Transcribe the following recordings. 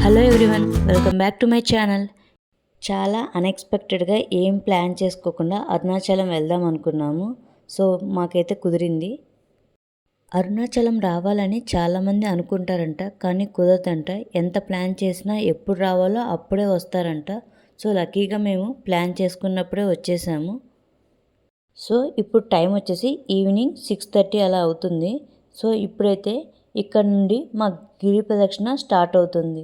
Hello everyone, welcome back to my channel. చాలా అన్ఎక్స్పెక్టెడ్గా ఏం ప్లాన్ చేసుకోకుండా అరుణాచలం వెళ్దాం అనుకున్నాము. సో మాకైతే కుదిరింది. అరుణాచలం రావాలని చాలామంది అనుకుంటారంట, కానీ కుదరదంట. ఎంత ప్లాన్ చేసినా ఎప్పుడు రావాలో అప్పుడే వస్తారంట. సో లక్కీగా మేము ప్లాన్ చేసుకున్నప్పుడే వచ్చేసాము. సో ఇప్పుడు టైం వచ్చేసి ఈవినింగ్ 6:30 అలా అవుతుంది. సో ఇప్పుడైతే ఇక్కడ నుండి మా గిరి ప్రదక్షిణ స్టార్ట్ అవుతుంది.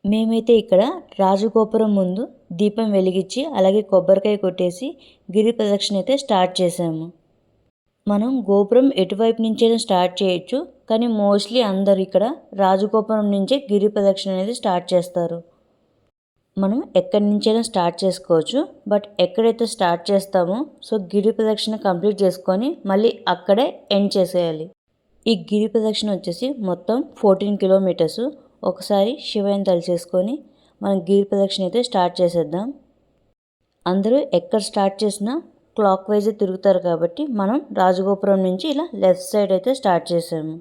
మేమైతే ఇక్కడ రాజగోపురం ముందు దీపం వెలిగించి అలాగే కొబ్బరికాయ కొట్టేసి గిరి ప్రదక్షిణ అయితే స్టార్ట్ చేసాము. మనం గోపురం ఎటువైపు నుంచైనా స్టార్ట్ చేయొచ్చు, కానీ మోస్ట్లీ అందరు ఇక్కడ రాజగోపురం నుంచే గిరి ప్రదక్షిణ అనేది స్టార్ట్ చేస్తారు. మనం ఎక్కడి నుంచైనా స్టార్ట్ చేసుకోవచ్చు, బట్ ఎక్కడైతే స్టార్ట్ చేస్తామో సో గిరి ప్రదక్షిణ కంప్లీట్ చేసుకొని మళ్ళీ అక్కడే ఎండ్ చేసేయాలి. ఈ గిరి ప్రదక్షిణ వచ్చేసి మొత్తం 14 కిలోమీటర్స్. ఒకసారి శివయ్యని తలిచేసుకొని మనం గిరి ప్రదక్షిణ అయితే స్టార్ట్ చేసేద్దాం. అందరూ ఎక్కడ స్టార్ట్ చేసినా క్లాక్ వైజ్ తిరుగుతారు కాబట్టి మనం రాజగోపురం నుంచి ఇలా లెఫ్ట్ సైడ్ అయితే స్టార్ట్ చేసాము.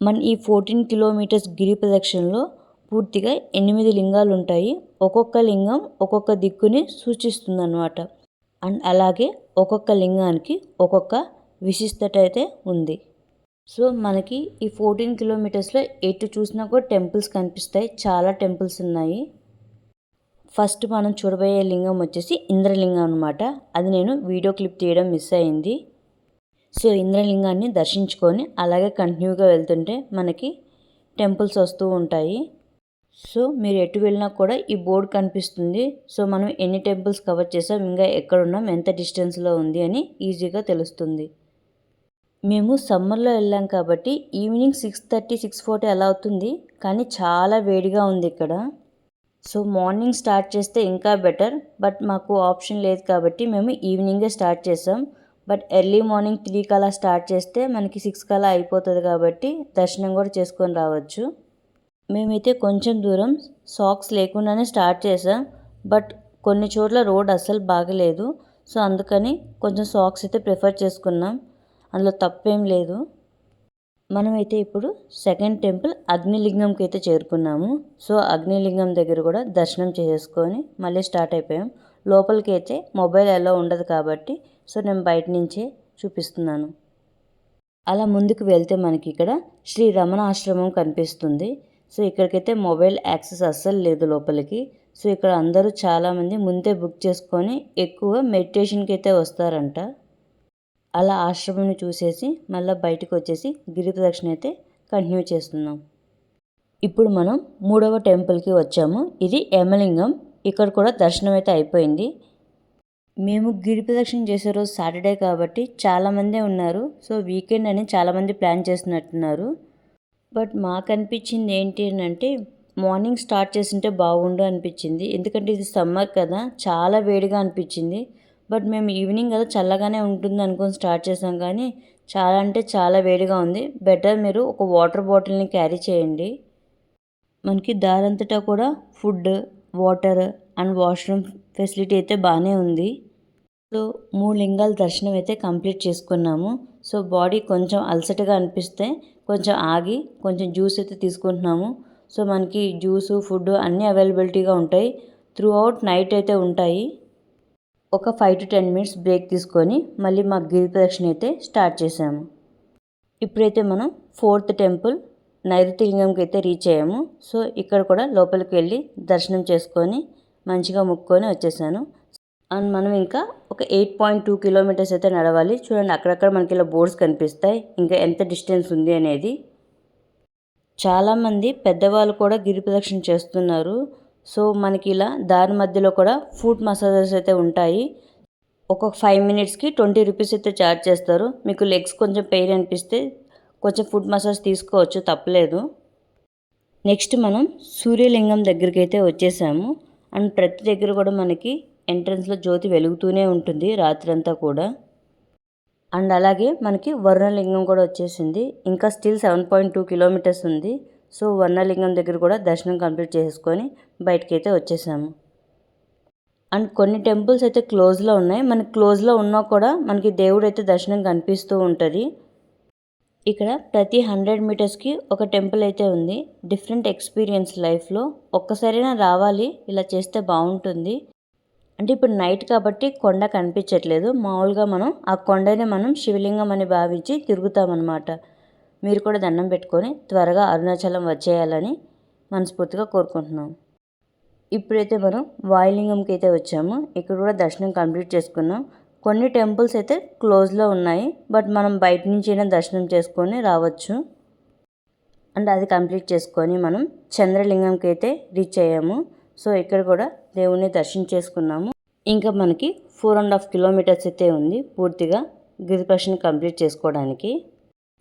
మన ఈ 14 కిలోమీటర్స్ గిరి ప్రదక్షిణలో పూర్తిగా 8 లింగాలు ఉంటాయి. ఒక్కొక్క లింగం ఒక్కొక్క దిక్కుని సూచిస్తుంది అన్నమాట. అండ్ అలాగే ఒక్కొక్క లింగానికి ఒక్కొక్క విశిష్టత అయితే ఉంది. సో మనకి ఈ 14 కిలోమీటర్స్లో ఎటు చూసినా కూడా టెంపుల్స్ కనిపిస్తాయి. చాలా టెంపుల్స్ ఉన్నాయి. ఫస్ట్ మనం చూడబోయే లింగం వచ్చేసి ఇంద్రలింగం అనమాట. అది నేను వీడియో క్లిప్ తీయడం మిస్ అయింది. సో ఇంద్రలింగాన్ని దర్శించుకొని అలాగే కంటిన్యూగా వెళ్తుంటే మనకి టెంపుల్స్ వస్తూ ఉంటాయి. సో మీరు ఎటు వెళ్ళినా కూడా ఈ బోర్డు కనిపిస్తుంది. సో మనం ఎన్ని టెంపుల్స్ కవర్ చేసాం, ఇంకా ఎక్కడున్నాం, ఎంత డిస్టెన్స్లో ఉంది అని ఈజీగా తెలుస్తుంది. మేము సమ్మర్లో వెళ్ళాం కాబట్టి ఈవినింగ్ 6:30, 6:40 అలా అవుతుంది, కానీ చాలా వేడిగా ఉంది ఇక్కడ. సో మార్నింగ్ స్టార్ట్ చేస్తే ఇంకా బెటర్, బట్ మాకు ఆప్షన్ లేదు కాబట్టి మేము ఈవినింగే స్టార్ట్ చేసాం. బట్ ఎర్లీ మార్నింగ్ 3 అలా స్టార్ట్ చేస్తే మనకి 6 అలా అయిపోతుంది కాబట్టి దర్శనం కూడా చేసుకొని రావచ్చు. మేమైతే కొంచెం దూరం సాక్స్ లేకుండానే స్టార్ట్ చేసాం, బట్ కొన్ని చోట్ల రోడ్ అస్సలు బాగలేదు. సో అందుకని కొంచెం సాక్స్ అయితే ప్రిఫర్ చేసుకున్నాం. అందులో తప్పేం లేదు. మనమైతే ఇప్పుడు సెకండ్ టెంపుల్ అగ్నిలింగంకి అయితే చేరుకున్నాము. సో అగ్నిలింగం దగ్గర కూడా దర్శనం చేసుకొని మళ్ళీ స్టార్ట్ అయిపోయాం. లోపలికి అయితే మొబైల్ ఎలా ఉండదు కాబట్టి సో నేను బయట నుంచే చూపిస్తున్నాను. అలా ముందుకు వెళ్తే మనకి ఇక్కడ శ్రీ రమణ ఆశ్రమం కనిపిస్తుంది. సో ఇక్కడికైతే మొబైల్ యాక్సెస్ అస్సలు లేదు లోపలికి. సో ఇక్కడ అందరూ చాలామంది ముందే బుక్ చేసుకొని ఎక్కువ మెడిటేషన్కి అయితే వస్తారంట. అలా ఆశ్రమంని చూసేసి మళ్ళీ బయటకు వచ్చేసి గిరి ప్రదక్షిణ అయితే కంటిన్యూ చేస్తున్నాం. ఇప్పుడు మనం 3వ టెంపుల్కి వచ్చాము. ఇది యమలింగం. ఇక్కడ కూడా దర్శనం అయితే అయిపోయింది. మేము గిరి ప్రదక్షిణ చేసే రోజు సాటర్డే కాబట్టి చాలామందే ఉన్నారు. సో వీకెండ్ అని చాలామంది ప్లాన్ చేస్తున్నట్టున్నారు. బట్ మాకు అనిపించింది ఏంటి అంటే మార్నింగ్ స్టార్ట్ చేస్తుంటే బాగుండు అనిపించింది. ఎందుకంటే ఇది సమ్మర్ కదా, చాలా వేడిగా అనిపించింది. బట్ మేము ఈవినింగ్ కదా చల్లగానే ఉంటుంది అనుకొని స్టార్ట్ చేసాం, కానీ చాలా అంటే చాలా వేడిగా ఉంది. బెటర్ మీరు ఒక వాటర్ బాటిల్ని క్యారీ చేయండి. మనకి దారంతటా కూడా food, water and washroom facility అయితే బాగానే ఉంది. సో 3 లింగాల దర్శనం అయితే కంప్లీట్ చేసుకున్నాము. సో బాడీ కొంచెం అలసటగా అనిపిస్తే కొంచెం ఆగి కొంచెం జ్యూస్ అయితే తీసుకుంటున్నాము. సో మనకి జ్యూసు, ఫుడ్ అన్నీ అవైలబిలిటీగా ఉంటాయి. త్రూ అవుట్ నైట్ అయితే ఉంటాయి. ఒక 5 to 10 minutes బ్రేక్ తీసుకొని మళ్ళీ మా గిరి ప్రదక్షిణ అయితే స్టార్ట్ చేసాము. ఇప్పుడైతే మనం 4th టెంపుల్ నైరుతి లింగంకి అయితే రీచ్ అయ్యాము. సో ఇక్కడ కూడా లోపలికి వెళ్ళి దర్శనం చేసుకొని మంచిగా ముక్కొని వచ్చేసాను. అండ్ మనం ఇంకా ఒక 8.2 కిలోమీటర్స్ అయితే నడవాలి. చూడండి అక్కడక్కడ మనకి ఇలా బోర్డ్స్ కనిపిస్తాయి ఇంకా ఎంత డిస్టెన్స్ ఉంది అనేది. చాలామంది పెద్దవాళ్ళు కూడా గిరి ప్రదక్షిణ చేస్తున్నారు. సో మనకి ఇలా దారి మధ్యలో కూడా ఫుట్ మసాజెస్ అయితే ఉంటాయి. ఒక 5 minutesకి 20 రూపీస్ అయితే ఛార్జ్ చేస్తారు. మీకు లెగ్స్ కొంచెం పెయిన్ అనిపిస్తే కొంచెం ఫుట్ మసాజ్ తీసుకోవచ్చు, తప్పలేదు. నెక్స్ట్ మనం సూర్యలింగం దగ్గరికి అయితే వచ్చేసాము. అండ్ ప్రతి దగ్గర కూడా మనకి ఎంట్రన్స్లో జ్యోతి వెలుగుతూనే ఉంటుంది రాత్రంతా కూడా. అండ్ అలాగే మనకి వరుణలింగం కూడా వచ్చేసింది. ఇంకా స్టిల్ 7.2 కిలోమీటర్స్ ఉంది. సో వరుణలింగం దగ్గర కూడా దర్శనం కంప్లీట్ చేసుకొని బయటకి అయితే వచ్చేసాము. అండ్ కొన్ని టెంపుల్స్ అయితే క్లోజ్లో ఉన్నాయి. మనకి క్లోజ్లో ఉన్నా కూడా మనకి దేవుడు అయితే దర్శనం కనిపిస్తూ ఉంటుంది. ఇక్కడ ప్రతి 100 మీటర్స్కి ఒక టెంపుల్ అయితే ఉంది. డిఫరెంట్ ఎక్స్పీరియన్స్ లైఫ్లో. ఒక్కసారైనా రావాలి, ఇలా చేస్తే బాగుంటుంది. అంటే ఇప్పుడు నైట్ కాబట్టి కొండ కనిపించట్లేదు. మామూలుగా మనం ఆ కొండనే మనం శివలింగం అని భావించి తిరుగుతామన్నమాట. మీరు కూడా దండం పెట్టుకొని త్వరగా అరుణాచలం వచ్చేయాలని మనస్ఫూర్తిగా కోరుకుంటున్నాం. ఇప్పుడైతే మనం వాయులింగంకి అయితే వచ్చాము. ఇక్కడ కూడా దర్శనం కంప్లీట్ చేసుకున్నాం. కొన్ని టెంపుల్స్ అయితే క్లోజ్లో ఉన్నాయి, బట్ మనం బయట నుంచి అయినా దర్శనం చేసుకొని రావచ్చు. అండ్ అది కంప్లీట్ చేసుకొని మనం చంద్రలింగంకి అయితే రీచ్ అయ్యాము. సో ఇక్కడ కూడా దేవుణ్ణి దర్శించేసుకున్నాము. ఇంకా మనకి 4.5 కిలోమీటర్స్ అయితే ఉంది పూర్తిగా గిరిప్రదక్షిణ కంప్లీట్ చేసుకోవడానికి.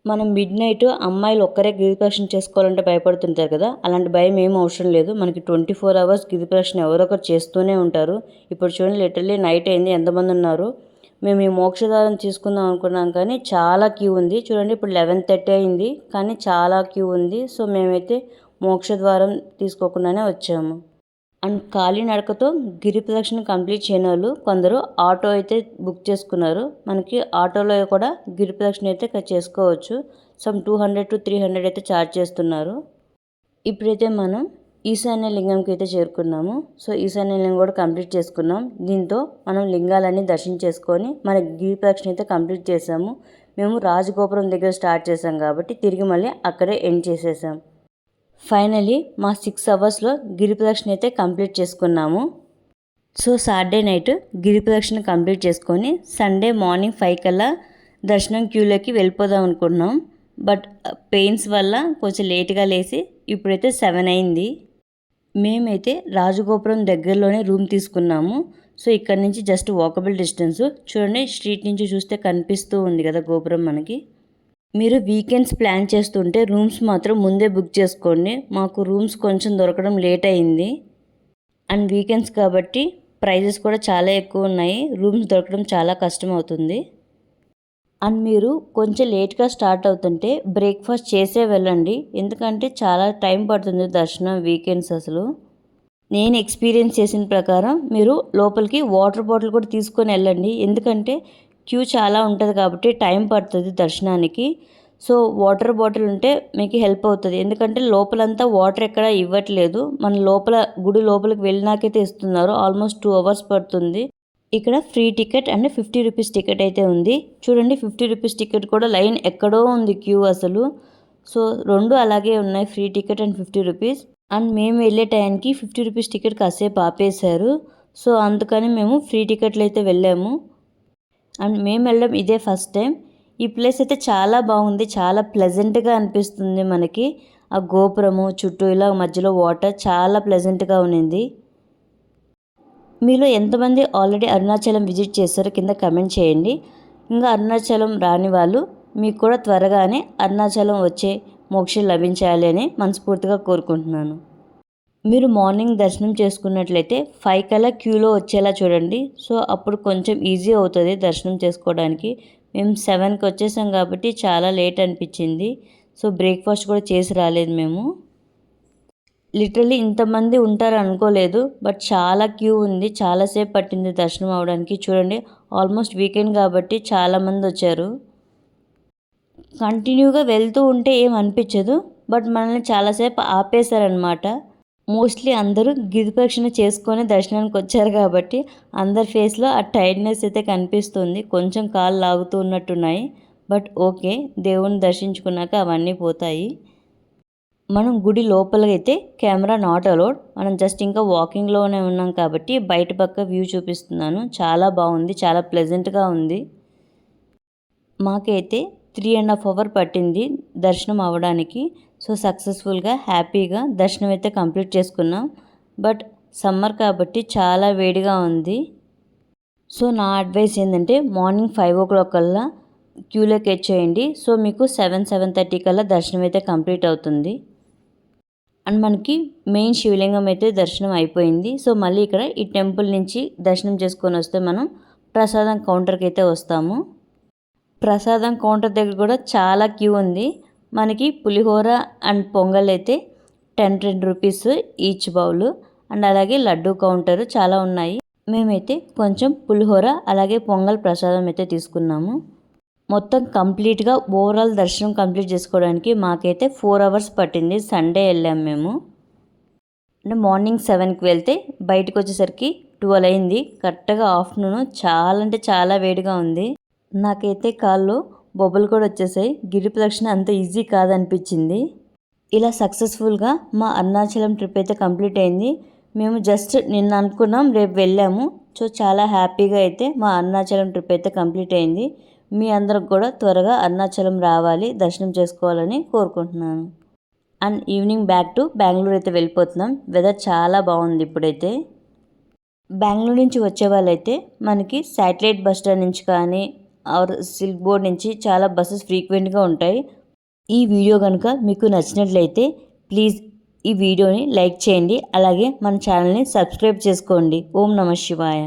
మనం మిడ్ నైట్ అమ్మాయిలు ఒక్కరే గిరిప్రదక్షిణ చేసుకోవాలంటే భయపడుతుంటారు కదా, అలాంటి భయం ఏం అవసరం లేదు. మనకి 24 అవర్స్ గిరిప్రదక్షిణ ఎవరొకరు చేస్తూనే ఉంటారు. ఇప్పుడు చూడండి, లిటరల్లీ నైట్ అయింది, ఎంతమంది ఉన్నారు. మేము ఈ మోక్షదారం తీసుకుందాం అనుకున్నాం కానీ చాలా క్యూ ఉంది. చూడండి, ఇప్పుడు 11:30 అయింది కానీ చాలా క్యూ ఉంది. సో మేమైతే మోక్షద్వారం తీసుకోకుండానే వచ్చాము. అండ్ కాలినడకతో గిరి ప్రదక్షిణ కంప్లీట్ చేయని వాళ్ళు కొందరు ఆటో అయితే బుక్ చేసుకున్నారు. మనకి ఆటోలో కూడా గిరి ప్రదక్షిణ అయితే చేసుకోవచ్చు. సమ్ 200 to 300 అయితే ఛార్జ్ చేస్తున్నారు. ఇప్పుడైతే మనం ఈశాన్య లింగంకి అయితే చేరుకున్నాము. సో ఈశాన్య లింగం కూడా కంప్లీట్ చేసుకున్నాం. దీంతో మనం లింగాలన్నీ దర్శించేసుకొని మన గిరి ప్రదక్షిణ అయితే కంప్లీట్ చేసాము. మేము రాజగోపురం దగ్గర స్టార్ట్ చేసాం కాబట్టి తిరిగి మళ్ళీ అక్కడే ఎండ్ చేసేసాం. ఫైనలీ మా 6 అవర్స్లో గిరి ప్రదక్షిణ అయితే కంప్లీట్ చేసుకున్నాము. సో సాటర్డే నైట్ గిరి ప్రదక్షిణ కంప్లీట్ చేసుకొని సండే మార్నింగ్ 5 కల్లా దర్శనం క్యూలోకి వెళ్ళిపోదాం అనుకున్నాం. బట్ పెయిన్స్ వల్ల కొంచెం లేట్గా లేచి ఇప్పుడైతే 7 అయింది. మేమైతే రాజగోపురం దగ్గరలోనే రూమ్ తీసుకున్నాము. సో ఇక్కడ నుంచి జస్ట్ వాకబుల్ డిస్టెన్స్. చూడండి, స్ట్రీట్ నుంచి చూస్తే కనిపిస్తూ ఉంది కదా గోపురం మనకి. మీరు వీకెండ్స్ ప్లాన్ చేస్తుంటే రూమ్స్ మాత్రం ముందే బుక్ చేసుకోండి. మాకు రూమ్స్ కొంచెం దొరకడం లేట్ అయింది. అండ్ వీకెండ్స్ కాబట్టి ప్రైజెస్ కూడా చాలా ఎక్కువ ఉన్నాయి. రూమ్స్ దొరకడం చాలా కష్టం అవుతుంది. అండ్ మీరు కొంచెం లేట్గా స్టార్ట్ అవుతుంటే బ్రేక్ఫాస్ట్ చేసే వెళ్ళండి, ఎందుకంటే చాలా టైం పడుతుంది దర్శనం వీకెండ్స్. అసలు నేను ఎక్స్పీరియన్స్ చేసిన ప్రకారం మీరు లోపలికి వాటర్ బాటిల్ కూడా తీసుకొని వెళ్ళండి, ఎందుకంటే క్యూ చాలా ఉంటుంది కాబట్టి టైం పడుతుంది దర్శనానికి. సో వాటర్ బాటిల్ ఉంటే మీకు హెల్ప్ అవుతుంది, ఎందుకంటే లోపలంతా వాటర్ ఎక్కడ ఇవ్వట్లేదు. మన లోపల గుడి లోపలికి వెళ్ళినాకైతే ఇస్తున్నారు. ఆల్మోస్ట్ 2 అవర్స్ పడుతుంది. ఇక్కడ free ticket and 50 rupees ticket అయితే ఉంది. చూడండి, 50 రూపీస్ టికెట్ కూడా లైన్ ఎక్కడో ఉంది క్యూ అసలు. సో రెండు అలాగే ఉన్నాయి, free ticket and 50 rupees. And మేము వెళ్ళే టైంకి 50 రూపీస్ టికెట్ కాసేపు ఆపేశారు. సో అందుకని మేము ఫ్రీ టికెట్లు అయితే వెళ్ళాము. అండ్ మేము వెళ్ళడం ఇదే ఫస్ట్ టైం. ఈ ప్లేస్ అయితే చాలా బాగుంది, చాలా ప్లెజెంట్గా అనిపిస్తుంది మనకి. ఆ గోపురము చుట్టూ ఇలా మధ్యలో వాటర్ చాలా ప్లెజెంట్గా ఉన్నింది. మీలో ఎంతమంది ఆల్రెడీ అరుణాచలం విజిట్ చేస్తారో కింద కమెంట్ చేయండి. ఇంకా అరుణాచలం రాని వాళ్ళు మీకు కూడా త్వరగానే అరుణాచలం వచ్చే మోక్షం లభించాలి అని మనస్ఫూర్తిగా కోరుకుంటున్నాను. మీరు మార్నింగ్ దర్శనం చేసుకున్నట్లయితే 5 కల్లా క్యూలో వచ్చేలా చూడండి. సో అప్పుడు కొంచెం ఈజీ అవుతుంది దర్శనం చేసుకోవడానికి. మేము 7కి వచ్చేసాం కాబట్టి చాలా లేట్ అనిపించింది. సో బ్రేక్ఫాస్ట్ కూడా చేసి రాలేదు మేము. లిటరల్లీ ఇంతమంది ఉంటారు అనుకోలేదు, బట్ చాలా క్యూ ఉంది, చాలాసేపు పట్టింది దర్శనం అవడానికి. చూడండి, ఆల్మోస్ట్ వీకెండ్ కాబట్టి చాలామంది వచ్చారు. కంటిన్యూగా వెళ్తూ ఉంటే ఏం అనిపించదు, బట్ మనల్ని చాలాసేపు ఆపేశారనమాట. మోస్ట్లీ అందరూ గిరి ప్రదక్షిణ చేసుకొని దర్శనానికి వచ్చారు కాబట్టి అందరి ఫేస్లో ఆ టైర్డ్నెస్ అయితే కనిపిస్తుంది. కొంచెం కాళ్ళు లాగుతూ ఉన్నట్టున్నాయి, బట్ ఓకే, దేవుణ్ణి దర్శించుకున్నాక అవన్నీ పోతాయి. మనం గుడి లోపలైతే కెమెరా నాట్ అలౌడ్. మనం జస్ట్ ఇంకా వాకింగ్లోనే ఉన్నాం కాబట్టి బయట పక్క వ్యూ చూపిస్తున్నాను. చాలా బాగుంది, చాలా ప్లెజెంట్గా ఉంది. మాకైతే 3.5 అవర్ పట్టింది దర్శనం అవ్వడానికి. సో సక్సెస్ఫుల్గా హ్యాపీగా దర్శనం అయితే కంప్లీట్ చేసుకున్నాం. బట్ సమ్మర్ కాబట్టి చాలా వేడిగా ఉంది. సో నా అడ్వైస్ ఏంటంటే మార్నింగ్ 5 o'clock కల్లా క్యూలోకి వచ్చేయండి. సో మీకు 7-7:30 కల్లా దర్శనం అయితే కంప్లీట్ అవుతుంది. అండ్ మనకి మెయిన్ శివలింగం అయితే దర్శనం అయిపోయింది. సో మళ్ళీ ఇక్కడ ఈ టెంపుల్ నుంచి దర్శనం చేసుకొని వస్తే మనం ప్రసాదం కౌంటర్కి అయితే వస్తాము. ప్రసాదం కౌంటర్ దగ్గర కూడా చాలా క్యూ ఉంది. మనకి పులిహోర అండ్ పొంగల్ అయితే 10 రూపీస్ ఈచ్ బౌల్. అండ్ అలాగే లడ్డు కౌంటర్ చాలా ఉన్నాయి. మేమైతే కొంచెం పులిహోర అలాగే పొంగల్ ప్రసాదం అయితే తీసుకున్నాము. మొత్తం కంప్లీట్గా ఓవరాల్ దర్శనం కంప్లీట్ చేసుకోవడానికి మాకైతే 4 అవర్స్ పట్టింది. సండే వెళ్ళాము మేము. అంటే మార్నింగ్ 7కి వెళ్తే బయటకు వచ్చేసరికి 12 అయింది. కరెక్ట్గా ఆఫ్టర్నూన్ చాలా అంటే చాలా వేడిగా ఉంది. నాకైతే కాళ్ళు బొబ్బలు కూడా వచ్చేసాయి. గిరి ప్రదక్షిణ అంత ఈజీ కాదనిపించింది. ఇలా సక్సెస్ఫుల్గా మా అరుణాచలం ట్రిప్ అయితే కంప్లీట్ అయింది. మేము జస్ట్ నిన్న అనుకున్నాం, రేపు వెళ్ళాము. సో చాలా హ్యాపీగా అయితే మా అరుణాచలం ట్రిప్ అయితే కంప్లీట్ అయింది. మీ అందరికి కూడా త్వరగా అరుణాచలం రావాలి, దర్శనం చేసుకోవాలని కోరుకుంటున్నాను. And evening back to Bengaluru అయితే వెళ్ళిపోతున్నాం. వెదర్ చాలా బాగుంది ఇప్పుడైతే. బెంగళూరు నుంచి వచ్చే వాళ్ళైతే మనకి శాటిలైట్ బస్ స్టాండ్ నుంచి కానీ ఆర్ సిల్క్ బోర్డ్ నుంచి చాలా బస్సెస్ ఫ్రీక్వెంట్గా ఉంటాయి. ఈ వీడియో కనుక మీకు నచ్చినట్లయితే ప్లీజ్ ఈ వీడియోని లైక్ చేయండి. అలాగే మన ఛానల్ని సబ్స్క్రైబ్ చేసుకోండి. ఓం నమః శివాయ.